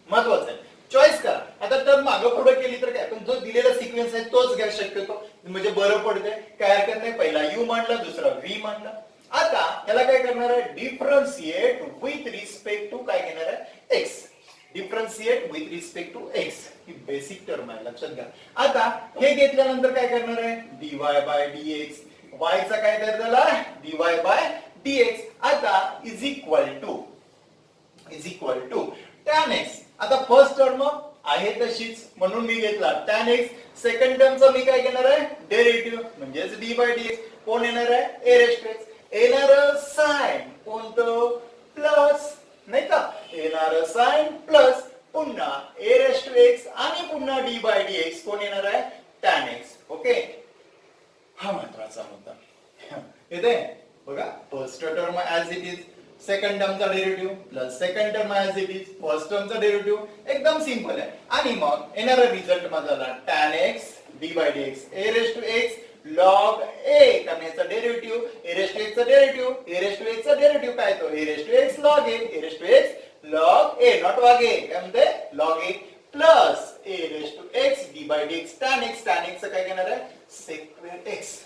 महत्वाचं आहे, चॉईस करा. आता टर्म मागं पुढे केली तर काय, पण जो दिलेला सिक्वेन्स आहे तोच घ्या शक्यतो, म्हणजे बरं पडते, काय हरकत नाही. पहिला u मांडला, दुसरा v मांडला. आता याला काय करणार आहे, डिफरन्शिएट विथ रिस्पेक्ट टू काय घेणार आहे, x. Differentiate with respect to x ही बेसिक टर्म आहे, लक्षात घ्या. आता हे घेतल्यानंतर काय करणार आहे, dy बाय dx. y चा काय तर झाला dy बाय dx. आता is equal to tan x. आता फर्स्ट टर्म आहे तशीच म्हणून मी घेतला tan x. सेकंड टर्मचा मी काय घेणार आहे, डेरिव्हेटिव्ह म्हणजेच d बाय dx. कोण येणार आहे, a रेस्ट टू x. येणार साइन कोणतं, प्लस, नाही का, येणार साइन प्लस पुन्हा a रेस्ट टू x आणि पुन्हा d बाय dx. कोण येणार आहे, tan x. ओके, हा महत्वाचा मुद्दा येते बघा. First term as it is, second टर्मचा derivative plus second term as it is, first टर्मचा डेरिव्हेटिव्ह, एकदम सिंपल आहे. आणि मग येणारा रिझल्ट माझा झाला tan x d by dx a raised to x log a करण्याचा derivative, a raised to x चा derivative, a raised to x चा डेरिव्हेटिव्ह काय तो a raised to x log a, a raised to x log a not log a, काय म्हणते log a plus a raised to x d by dx tan x. tan x काय घेणार आहे, sec x,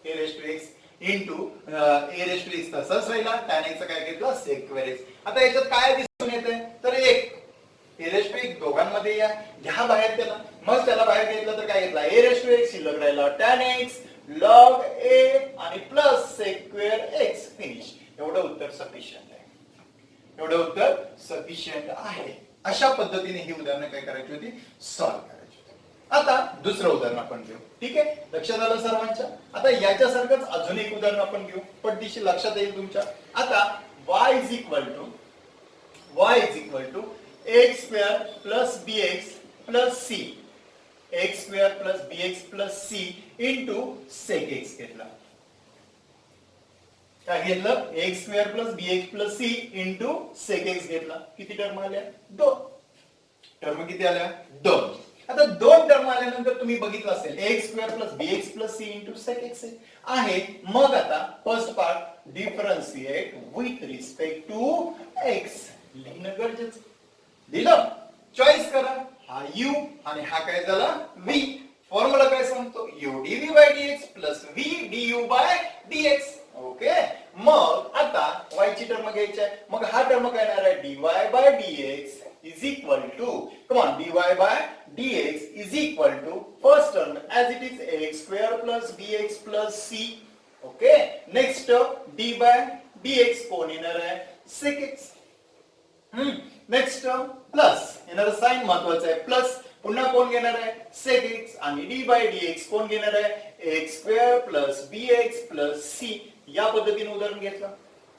a raised to x into a raised to x तसंच राहिला, tan x काय घेतला sec x. आता याच्यात काय दिसून येते, तर एक a रेस्ट टू x दोघांमध्ये या घ्या बाहेर त्याला, मग त्याला बाहेर घेतलं तर काय घेतला a रेस्ट टू x शिल्लक राहिला tan x log a आणि प्लस sec x. फिनिश. एवढं उत्तर सफिशियंट आहे, एवढं उत्तर सफिशियंट आहे. अशा पद्धतीने ही उदाहरणं काय करायची होती, सॉल्व्ह करायची होती. आता दुसरं उदाहरण आपण घेऊ, ठीक आहे, लक्षात आलं सर्वांच्या. आता याच्यासारखंच अजून एक उदाहरण आपण घेऊ, पटदिशी लक्षात येईल तुमच्या. आता y is equal to x square plus bx plus c, x square plus bx plus c into sec x घेतला. काय घेतलं, x square plus bx plus c into sec x घेतला. किती टर्म आल्या, 2 टर्म. किती आल्या, 2. आता 2 टर्म आल्यानंतर तुम्ही बघितलं असेल x square plus bx plus c into sec x आहे. मग आता first part differentiate with respect to x लिहिणं गरजेचं. लिहिलं, चॉईस करा, हा u आणि हा काय झाला v. फॉर्म्युला काय सांगतो, u dv by dx plus v du by dx. Okay, मग आता y ची टर्म घ्यायची आहे. मग हा टर्म काय येणार आहे, dy by dx is equal to, come on, dy by dx is equal to first term as it is ax square plus bx plus c. Okay, next term d by dx कोण येणार आहे, sec x. Next term plus येणार, sign महत्वाचं आहे, plus पुन्हा कोण घेणार आहे, sec x आणि d by dx कोण घेणार आहे, x square plus bx plus c. या पद्धतीने उदाहरण घेतलं.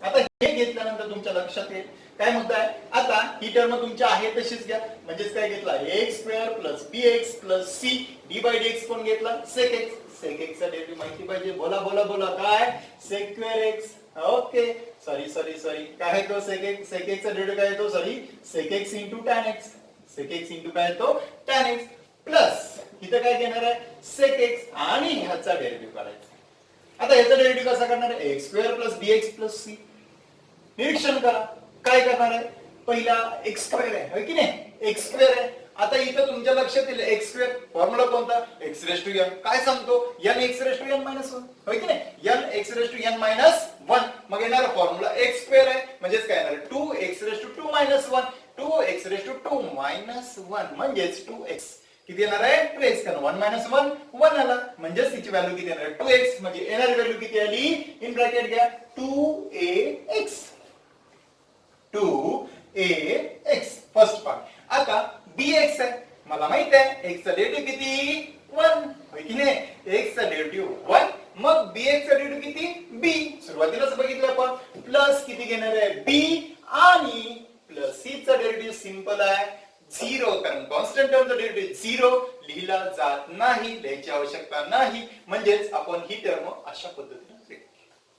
आता हे घेतल्यानंतर तुमच्या लक्षात येईल काय मुद्दा आहे. आता ही टर्म तुमच्या आहे तशीच घ्या, म्हणजेच काय घेतला, x square plus bx plus c, d by dx कोण घेतला, sec x. sec x चा डेरिव्हेटिव्ह माहिती पाहिजे, बोला बोला बोला, काय sec square x. Okay, sorry काय आहे तो sec x. sec x चा डेरिव्हेटिव्ह काय आहे तो, sorry sec x into tan x. sec x into काय आहे तो, tan x प्लस इथं काय घेणार आहे, sec x आणि ह्याचा डेरिव्हेटिव्ह काढायचा. आता ह्याचा डेरिव्हेटिव्ह कसा करणार आहे, x square plus bx plus c. निरीक्षण करा, काय करणार आहे, पहिला एक्स स्क्वेअर आहे होय की नाही, एक्स स्क्वेअर आहे. आता इथं तुमच्या लक्षात येईल एक्स स्क्वेअर फॉर्म्युला कोणता, एक्स रेस टू एन. काय सांगतो, n x raise to n minus one होय की नाही, n x raise to n minus one. मग येणार फॉर्म्युला एक्स स्क्वेअर आहे म्हणजेच काय येणार, two x raise to two minus one, two x raise to two minus one म्हणजेच टू एक्स. किती येणार आहे, प्लेस करा, 1 मायनस 1 1 आला म्हणजेच तिची व्हॅल्यू किती येणार आहे, 2x. म्हणजे येणारी व्हॅल्यू किती आली, इन ब्रॅकेट घ्या 2ax, 2ax फर्स्ट पार्ट. आता bx आहे, मला माहित आहे x चा डेरिव्हेटिव्ह किती 1 होय की नाही, x चा डेरिव्हेटिव्ह 1. मग bx चा डेरिव्हेटिव्ह किती b, सुरुवातीलाच बघितलं आपण, प्लस किती घेणार आहे b आणि प्लस c चा डेरिव्हेटिव्ह सिंपल आहे 0, कारण कॉन्स्टंट टर्मचा डेरिव्हेटिव्ह 0 लिहिला जात नाही, लिहायची आवश्यकता नाही. म्हणजेच आपण ही टर्म अशा पद्धतीने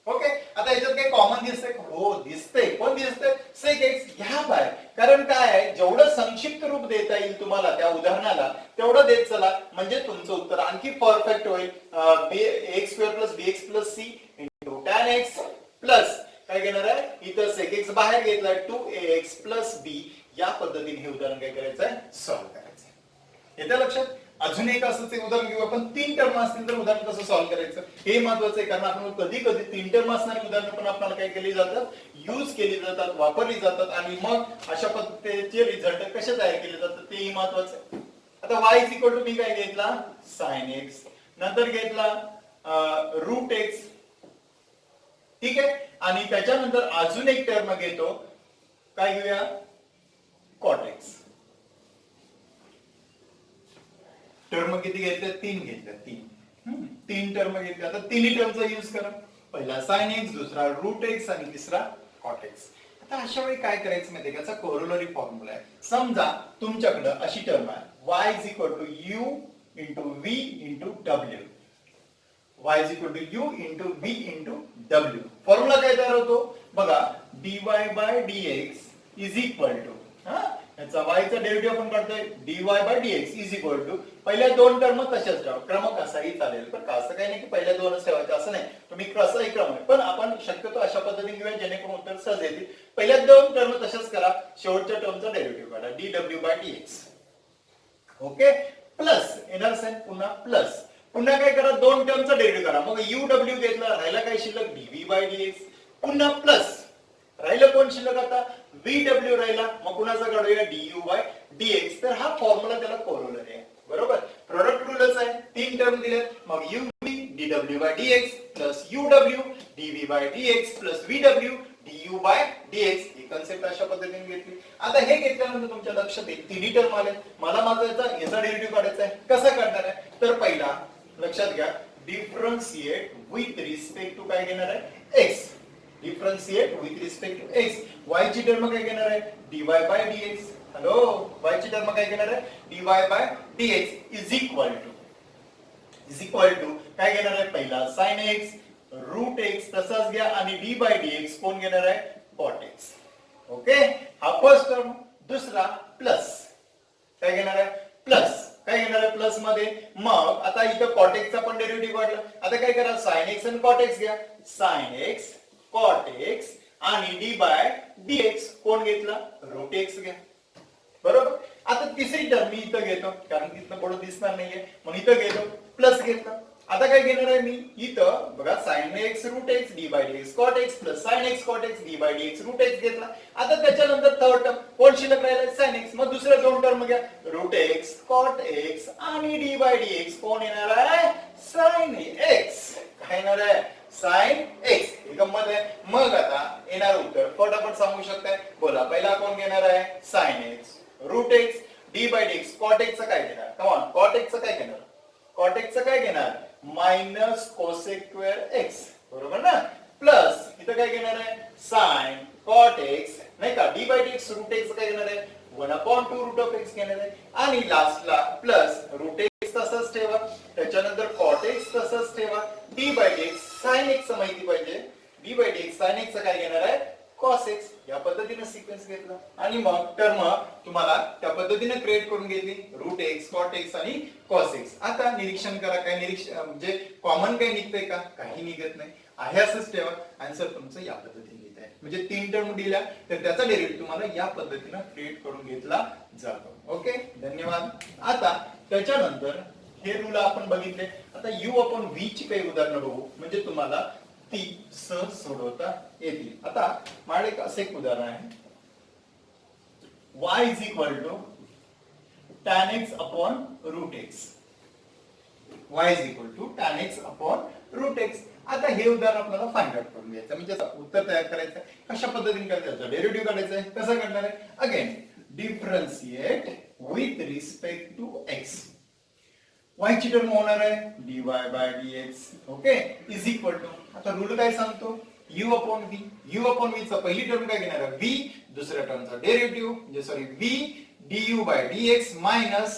ओके. आता याच्यात काही कॉमन दिसतंय, हो दिसतंय, कोण दिसतंय, sec x घ्या बाय. कारण काय आहे, जेवढं संक्षिप्त रूप देता येईल तुम्हाला त्या उदाहरणाला तेवढं देत चला, म्हणजे तुमचं उत्तर आणखी परफेक्ट होईल. ax square plus bx plus c into tan x plus काय घेणार आहे, इथं sec x बाहेर घेतलाय 2ax प्लस b. या पद्धतीने हे उदाहरण काय करायचं आहे, सॉल्व्ह करायचं आहे. येत्या लक्षात. अजून एक असंच एक उदाहरण घेऊ आपण, 3 टर्म असतील तर उदाहरण कसं सॉल्व्ह करायचं हे महत्त्वाचं आहे. कारण आपण कधी कधी 3 टर्म असणारी उदाहरणं पण आपल्याला काय केली जातात, यूज केली जातात, वापरली जातात आणि मग अशा पद्धतीचे रिझल्ट कसे तयार केले जातात तेही महत्त्वाचं आहे. आता y इज इक्वल टू मी काय घेतला, sin x, नंतर घेतला रूट x, ठीक आहे. आणि त्याच्यानंतर अजून एक टर्म घेतो, काय घेऊया, cot x. टर्म किती घेतल्या, 3 घेतल्या, 3 टर्म घेतल्या. आता तिन्ही टर्मचा यूज करा, पहिला sin x, दुसरा रूट x आणि तिसरा cot x. आता अशा वेळी काय करायचं माहितीये का, याचा कोरोलरी फॉर्म्युला आहे. समजा तुमच्याकडे अशी टर्म आहे y is equal to u into v into w, y is equal to u into v into w. Formula काय तयार होतो बघा, dy by dx is equal to, याचा y चा डेरिव्हेटिव्ह आपण काढतोय dy by dx is equal to, पहिल्या दोन टर्म तशाच ठेवा, क्रम कसाही चालेल, पण असं काही नाही की पहिल्या दोनच ठेवायचं असं नाही, तुम्ही कसाही क्रम आहे, पण आपण शक्यतो अशा पद्धतीने घेऊया जेणेकरून उत्तर सहज येतील. पहिल्या दोन टर्म तशाच करा, शेवटच्या टर्मचा डेरिव्हेटिव्ह काढा dw by dx. Okay, plus येणार साइन, पुन्हा प्लस, पुन्हा काय करा, दोन टर्मचा डेरिव्हेटिव्ह करा, मग uw घेतला, राहिला काय शिल्लक dv बाय dx, पुन्हा प्लस, राहिलं कोण शिल्लक आता, vw राहिला, मग कुणाचा काढूया du बाय dx. तर हा फॉर्म्युला त्याला कोरोलरी आहे, बरोबर. प्रोडक्ट रूलच आहे, 3 टर्म दिलेत, मग uv dw by dx plus uw dv by dx plus vw du by dx. ही कन्सेप्ट अशा पद्धतीने घेतली. आता हे घेतल्यानंतर तुमच्या लक्षात येईल तिन्ही टर्म आले, मला माझा याचा डेरिव्हेटिव्ह काढायचा आहे. कसा काढणार आहे, तर पहिला लक्षात घ्या, डिफरन्शिएट विथ रिस्पेक्ट टू काय घेणार आहे, x. Differentiate with respect to x. y ची टर्म काय घेणार आहे, dy by dx. Hello, y ची टर्म काय घेणार आहे, dy by dx is equal to काय घेणार आहे, पहिला sin x रूट x तसाच घ्या आणि d बाय dx कोण घेणार आहे, cot x. ओके, हा फर्स्ट टर्म. दुसरा प्लस काय घेणार आहे, प्लस काय घेणार आहे प्लस मध्ये, मग आता इथं cot x चा पण डेरिव्हेटिव्ह काढला. आता काय करा, sin x आणि cot x घ्या, sin x cot x आणि d बाय dx कोण घेतला, रूट x घ्या, बरोबर. आता तिसरी टर्म मी इथं घेतो, कारण तिथं पुढे दिसणार नाहीये, म्हणून इथं घेतो, प्लस घेतला. आता काय घेणार आहे मी, इथं बघा sin x root x d by dx cot x plus sin x cot x d by dx root x घेतला. आता त्याच्यानंतर थर्ड टर्म कोण शिल्लक राहिला, sin x, मग दुसऱ्या दोन टर्म घ्या, रूट x cot x आणि d बाय dx कोण येणार आहे, sin x. काय येणार आहे, sin x. ही गंमत आहे. मग आता येणार उत्तर फटाफट सांगू शकताय, बोला, पहिला कोण घेणार आहे, sin x root x d by dx cot x चं काय घेणार, कम ऑन, cot x चं काय घेणार, cot x चं काय घेणार, मायनस कोसेक स्क्वेअर x, बरोबर ना, प्लस इथं काय घेणार आहे, sin cot x नाही का, d by dx root x काय घेणार आहे, 1/2 रूट ऑफ x घेणार आहे. आणि लास्टला प्लस रूट x तसंच ठेवा, त्याच्यानंतर cot x तसंच ठेवा, d by dx sin x माहिती पाहिजे, d by dx sin x काय घेणार आहे, cos x. या पद्धतीने सिक्वेन्स घेतला आणि मग टर्म तुम्हाला त्या पद्धतीने क्रिएट करून घेतली, रूट x cot x आणि cos x. आता निरीक्षण करा, काय निरीक्षण म्हणजे कॉमन काही निघतंय का, काही निघत नाही, आहे असंच ठेवा, आन्सर तुमचं या पद्धतीने लिहित आहे. म्हणजे 3 टर्म दिल्या तर त्याचा डेरिव्हेटिव्ह तुम्हाला या पद्धतीने क्रिएट करून घेतला जातो. ओके, धन्यवाद. आता त्याच्यानंतर हे रूल आपण बघितले. आता u अपॉन v ची काही उदाहरणं बघू म्हणजे तुम्हाला ती सहज सोडवता येतील. आता माझ्याकडे असं एक उदाहरण आहे. y is equal to tan x upon root x. y is equal to tan x upon root x. आता हे उदाहरण आपल्याला फाइंड आउट करून घ्यायचं म्हणजे उत्तर तयार करायचं आहे. कशा पद्धतीने करायचं, डेरिव्हेटिव्ह काढायचं आहे. कसं करणार आहे, again differentiate with respect to x. y ची टर्म होणार आहे dy by dx. Okay, is equal to, आता रूल काय सांगतो, u upon v. u upon v चा पहिली टर्म काय घेणार आहे v, दुसऱ्या टर्मचा डेरिव्हेटिव्ह म्हणजे sorry v du by dx minus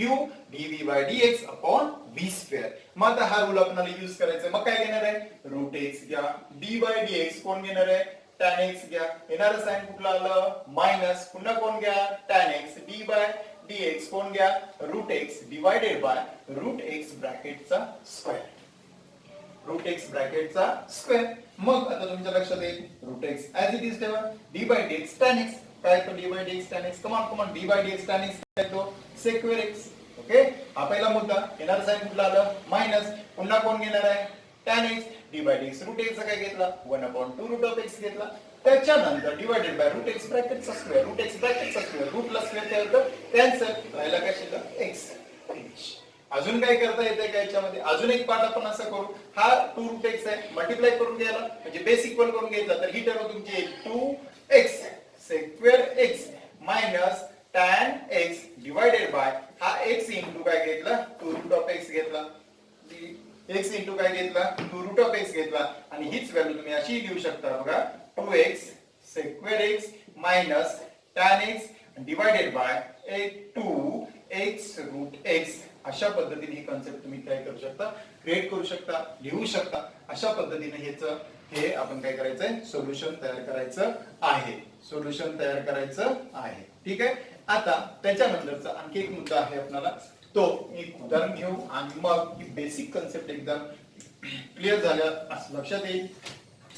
u dv by dx upon v square. मग आता हा रूल आपल्याला यूज करायचा. मग काय घेणार आहे, रूट x घ्या, d by dx कोण घेणार आहे, tan x घ्या, येणारं साइन कुठलं आलं मायनस, पुन्हा कोण घ्या tan x, d by dx कोण घ्या root x divided by root x ब्रॅकेटचा स्क्वेअर. रूट एक्स ब्रॅकेटचा स्क्वेअर. मग आता तुमच्या लक्षात येईल root x as it is ठेवा, d by d x tan x. काय तो d by d x tan x, come on d by d x tan x काय तो सेक्वेअर एक्स. ओके, हा पहिला मुद्दा. येणार साइन कुठला आलं मायनस, पुन्हा कोण घेणार आहे tan x, d by d x root एक्सचा काय घेतला 1/2 रूट ऑफ एक्स घेतला. त्याच्यानंतर डिवाइडेड बाय रूट एक्स ब्रॅकेटचा स्क्वेअर. रूट एक्स ब्रॅकेटचा स्क्वेअर, रूट प्लस स्क्वेअर काय होतं कॅन्सल, राहिला काय शिल्लक एक्स. अजून काय करता येते का याच्यामध्ये, अजून एक पार्ट आपण असं करू, हा 2 रूट एक्स आहे मल्टिप्लाय करून घ्यायला म्हणजे बेस इक्वल करून घेतला तर ही टर्म तुमची 2x square x minus tan x divided bye हा x इंटू काय घेतला 2 रूट ऑफ x घेतला, x इंटू काय घेतला 2 रूट ऑफ x घेतला आणि हीच व्हॅल्यू तुम्ही अशी लिहू शकता बघा 2x square x minus tan x divided by 2x root x. अशा पद्धतीने ही कन्सेप्ट तुम्ही काय करू शकता, क्रिएट करू शकता, लिहू शकता. अशा पद्धतीने हे आपण काय करायचंय, सोल्युशन तयार करायचं आहे. सोल्युशन तयार करायचं आहे. ठीक आहे. आता त्याच्यानंतरचा आणखी एक मुद्दा आहे आपल्याला, तो एक उदाहरण घेऊ आणि मग ही बेसिक कन्सेप्ट एकदम क्लिअर झालं असं लक्षात येईल.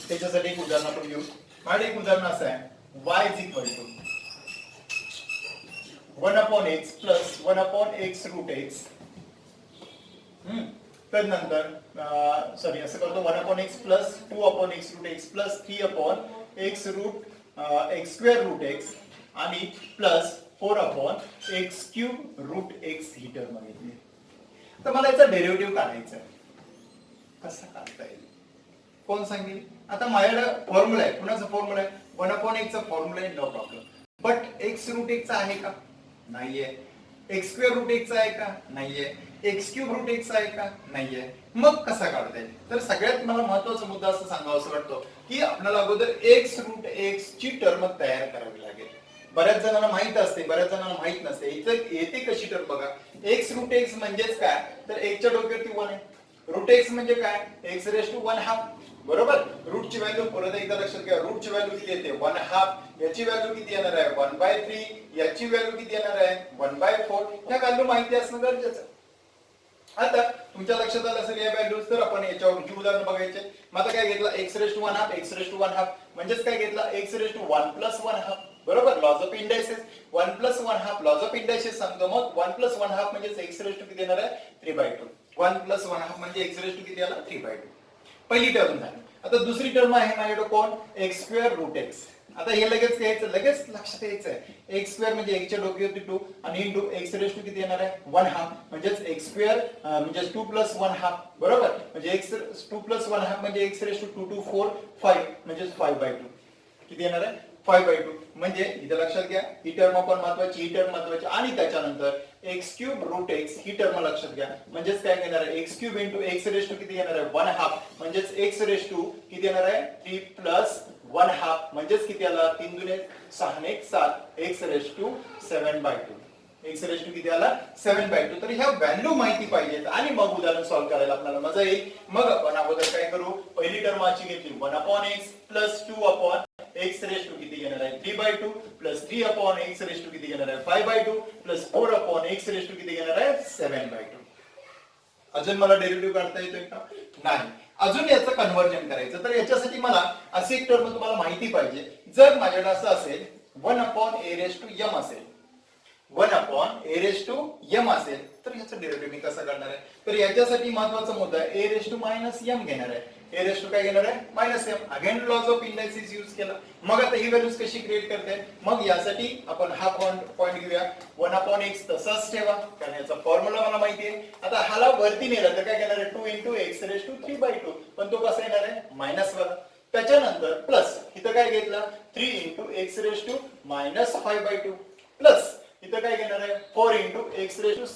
त्याच्यासाठी एक उदाहरण आपण घेऊ. माझे एक उदाहरण असं आहे, y is equal to 1/x plus 1/x root x. त्यानंतर सॉरी असं करतो 1/x plus 2/x root x plus 3/x root x square root x आणि plus 4/x cube root x ही टर्म घेतली. तर मला याचा डेरिव्हेटिव्ह काढायचा आहे. कसा काढता येईल, कोण सांगेल. आता माझ्याकडे फॉर्म्युला आहे, कुणाचा फॉर्म्युला आहे 1/x चा फॉर्म्युला आहे, no problem. But x root x चा आहे का, नाहीये. x स्क्वेअर रूट x चा आहे का, नाहीये. x क्यूब रूट x चा आहे का, नाहीये. मग कसा काढता येईल. तर सगळ्यात मला महत्त्वाचा मुद्दा असं सांगावा असं वाटतो की आपल्याला अगोदर x रूट x ची टर्म तयार करावी लागेल. बऱ्याच जणांना माहित असते, बऱ्याच जणांना माहित नसते. इथं येते कशी टर्म बघा, x रूट x म्हणजेच काय, तर x च्या डोक्यावरती 1 आहे. रूट x म्हणजे काय, x रेज टू 1/2. बरोबर. रूटची व्हॅल्यू परत एकदा लक्षात घ्या, रूटची व्हॅल्यू किती येते 1/2. याची व्हॅल्यू किती येणार आहे 1/3. याची व्हॅल्यू किती येणार आहे 1/4. ह्या व्हॅल्यू माहिती असणं गरजेचं. आता तुमच्या लक्षात आलं असेल या व्हॅल्यूज, तर आपण याच्यावर उदाहरण बघायचे. मग आता काय घेतला x raise to 1/2, x raise to 1/2 म्हणजेच काय घेतला x रेज टू 1 प्लस 1/2. बरोबर. Laws of indices 1 plus 1/2 laws of indices सांगतो. मग 1 प्लस 1/2 म्हणजे x रेज टू किती येणार आहे 3/2. 1 प्लस 1/2 म्हणजे x रेज टू किती आला 3/2. पहिली टर्म झाली. आता दुसरी टर्म आहे माझ्याकडे कोण, x स्क्वेअर रूट x. आता हे लगेच घ्यायचं, लगेच लक्षात यायचं आहे. x स्क्वेअर म्हणजे x च्या डोक्यावरती 2 आणि इंटू x रेज टू किती येणार आहे 1/2 म्हणजेच x स्क्वेअर म्हणजे 2 प्लस 1/2. बरोबर. म्हणजे x 2 प्लस 1/2 म्हणजे x रेज टू 2 टू 4 5 म्हणजे 5/2 किती येणार आहे 5/2. म्हणजे इथे लक्षात घ्या ही टर्म आपण महत्वाची, ही टर्म महत्वाची. आणि त्याच्यानंतर x क्यूब रूट x ही टर्म लक्षात घ्या. म्हणजेच काय घेणार आहे x cube into x raise to किती येणार आहे 1/2 म्हणजेच x रेज टू किती येणार आहे 3 प्लस 1/2 म्हणजेच किती आला 3 दुने 6 ने 7 x raise to 7/2. x raise to किती आला 7/2. तर ह्या व्हॅल्यू माहिती पाहिजेत आणि मग उदाहरण सॉल्व्ह करायला आपल्याला मजा येईल. मग आपण अगोदर काय करू, पहिली टर्म अशी घेतली 1/x plus 2/x raise to किती येणार आहे 3/2 प्लस 3/x रेज टू किती येणार आहे 5/2 प्लस 4/x रेज टू किती येणार आहे 7/2. अजून मला डेरिव्हेटिव्ह काढता येतोय का? नाही. अजून याचं कन्व्हर्जन करायचं, तर याच्यासाठी मला अशी एक टर्म तुम्हाला माहिती पाहिजे. जर माझ्याकडे असं असेल 1/a⁻m असेल, 1/a⁻m असेल, तर याचं डेरिव्हेटिव्ह मी कसं करणार आहे? तर याच्यासाठी महत्वाचा मुद्दा a⁻m घेणार आहे. काय घेणार आहे? -m. Again laws of indices use केला. मग आता ही व्हॅल्यूज कशी क्रिएट करते? मग यासाठी आपण हा पॉइंट घेऊया. 1/x तसाच ठेवा, कारण याचा फॉर्म्युला मला माहिती आहे. आता हाला वरती नेला तर काय घेणार आहे? 2 × x⁻³ पण तो कसा येणार आहे? मायनस वाला. त्याच्यानंतर प्लस इथं काय घेतला? 3 × x⁻⁵² प्लस इथं काय घेणार आहे? 4 × x⁻⁷².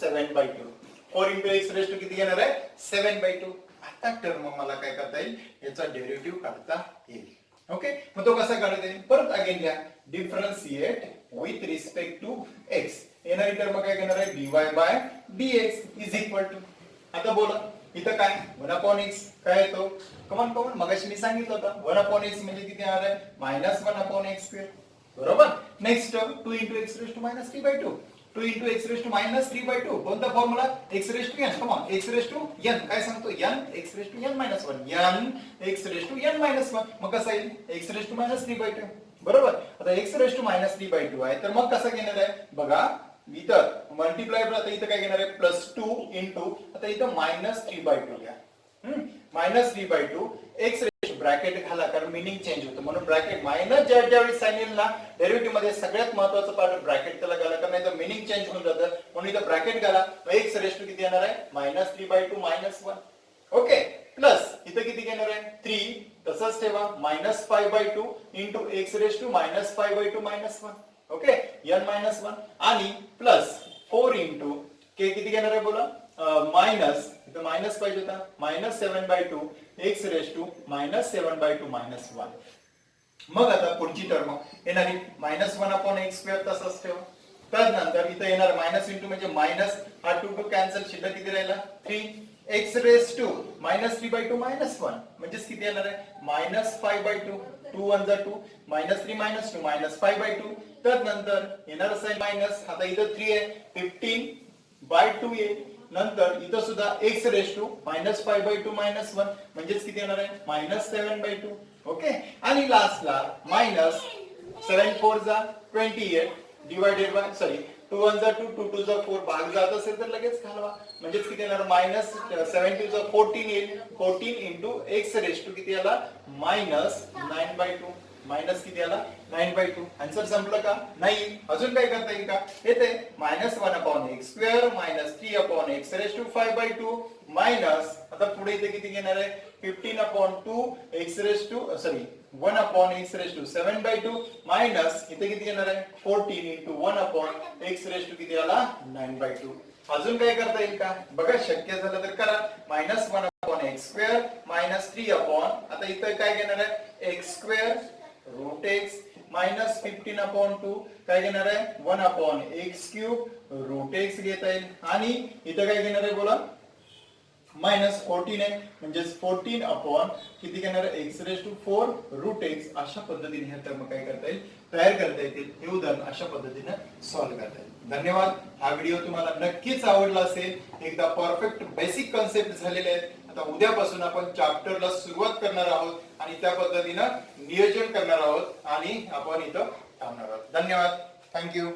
4 × x⁻² किती घेणार आहे? 7/2. आता टर्म मला काय करता येईल? याचा डेरिव्हेटिव्ह काढता येईल. ओके, मग तो कसा काढता येईल? परत अगेन घ्या. Differentiate with respect to x. येणारी टर्म काय घेणार आहे? dy/dx इज इक्वल टू, आता बोला इथं काय? 1/x काय येतो? कमन मगाशी मी सांगितलं होतं 1/x म्हणजे किती येणार आहे? -1/x². बरोबर. नेक्स्ट 2 × x⁻³ 2 × x⁻³ कोणता फॉर्म्युला? x⁻n. कमॉन, x⁻n काय सांगतो? n x⁻n−1 n x⁻n−1. मग कसं येईल? x⁻³ बरोबर. आता x⁻³ आहे, तर मग कसं घेणार आहे? बघा इथं मल्टिप्लाय, आता इथं काय घेणार आहे? +2 × आता इथं -3/2 घ्या. -3/2 x ब्रॅकेट घाला, कारण मिनिंग चेंज होतं म्हणून ब्रॅकेट मायनस ज्यावेळी साइन येईल ना डेरिव्हेटिव्ह मध्ये सगळ्यात महत्त्वाचं पार्ट ब्रॅकेट त्याला घाला, कारण नाही तर मिनिंग चेंज होऊन जातं. म्हणून इथं ब्रॅकेट घाला. x⁻² किती येणार आहे? -3/2 -1. ओके, प्लस इथं किती घेणार आहे? 3 तसंच ठेवा. -5/2 × x⁻⁵² -1. ओके, n-1 आणि प्लस 4 × k किती घेणार आहे बोला? मायनस इथं मायनस पाहिजे होता. -7/2 x⁻⁻7/2 -1. मग आता पुढची टर्म येणारी -1/x² तसंच ठेवा. त्यानंतर इथं येणार मायनस इंटू म्हणजे मायनस, हा 2 कॅन्सल, शिल्लक किती राहिला? 3 x⁻⁻³ -3/2 -1 म्हणजे किती येणार आहे? -5/2. 2 1 2 -3 -2 -5/2. त्यानंतर येणार साइन मायनस, आता इथं 3 आहे 15/2 येईल. नंतर इथं सुद्धा x⁻⁻² -5/2 -1 म्हणजे किती येणार आहे? -7/2. ओके, आणि लास्टला -7 4 28 डिवाइडेड बाय 2 1 2 2 2 4 भाग जात असेल तर लगेच घालवा. म्हणजे किती येणार? -7 2 14 येईल. 14 × x⁻⁻² किती आला? -9/2. मायनस किती आला? 9/2. आन्सर संपलं का? नाही. अजून काय करता येईल का? येते -1/x² -3/x⁵5/2 मायनस, आता पुढे इथे किती घेणार आहे? 15/2 1/x⁻⁷7/2 मायनस इथे किती घेणार आहे? 14 × 1/x⁻⁷ किती आला? 9/2. अजून काय करता येईल का? बघा, शक्य झालं तर करा. -1/x² -3 आता इथं काय घेणार आहे? x² √x -15/2 काय घेणार आहे? 1/x³ √x घेता येईल. आणि इथं काय घेणार आहे बोला? -14 आहे म्हणजे 14 किती घेणार आहे? x⁻⁴ √x. अशा पद्धतीने हे टर्म काय करता येईल? तयार करता येतील. हे उदाहरण अशा पद्धतीने सॉल्व्ह करता येईल. धन्यवाद. हा व्हिडिओ तुम्हाला नक्कीच आवडला असेल. एकदा परफेक्ट बेसिक कन्सेप्ट झालेले आहेत. आता उद्यापासून आपण चॅप्टरला सुरुवात करणार आहोत आणि त्या पद्धतीने नियोजन करणार आहोत आणि आपण इथं थांबणार आहोत. धन्यवाद. थँक्यू.